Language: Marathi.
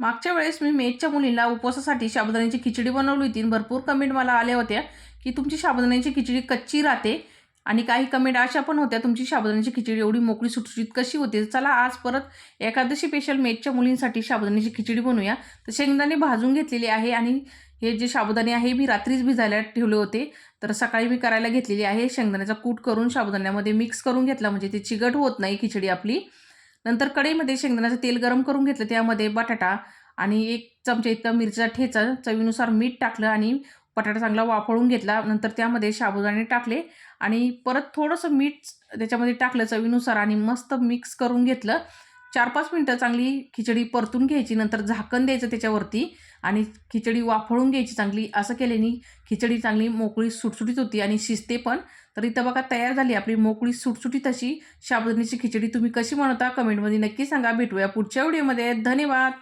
मागच्या वेळेस मी मेथच्या मुलींना उपवासासाठी साबुदाण्याची खिचडी बनवली होती आणि भरपूर कमेंट मला आल्या होत्या की तुमची साबुदाण्याची खिचडी कच्ची राहते आणि काही कमेंट अशा पण होत्या तुमची साबुदाण्याची खिचडी एवढी मोकळी सुटसुटीत कशी होते. चला आज परत एकादशी स्पेशल मेथच्या मुलींसाठी साबुदाण्याची खिचडी बनवूया. तर शेंगदाणे भाजून घेतलेले आहे आणि हे जे साबुदाणे आहे मी रात्रीच भिजायला ठेवले होते. तर सकाळी मी करायला घेतलेली आहे. शेंगदाण्याचा कूट करून साबुदाण्यामध्ये मिक्स करून घेतला म्हणजे ते चिकट होत नाही खिचडी आपली. नंतर कढईमध्ये शेंगदाण्याचं तेल गरम करून घेतलं, त्यामध्ये बटाटा आणि 1 चमचा इतका मिरचीचा ठेचा, चवीनुसार मीठ टाकलं आणि बटाटा चांगला वाफळून घेतला. नंतर त्यामध्ये साबुदाणे टाकले आणि परत थोडंसं मीठ त्याच्यामध्ये टाकलं चवीनुसार आणि मस्त मिक्स करून घेतलं. 4-5 मिनटं चांगली खिचडी परतून घ्यायची. नंतर झाकण द्यायचं त्याच्यावरती आणि खिचडी वाफळून घ्यायची चांगली. असं केल्याने खिचडी चांगली मोकळी सुटसुटीत होती आणि शिजते पण. तर इथं बघा तयार झाली आपली मोकळी सुटसुटीत अशी साबुदाण्याची खिचडी. तुम्ही कशी बनवता कमेंटमध्ये नक्की सांगा. भेटूया पुढच्या व्हिडिओमध्ये. धन्यवाद.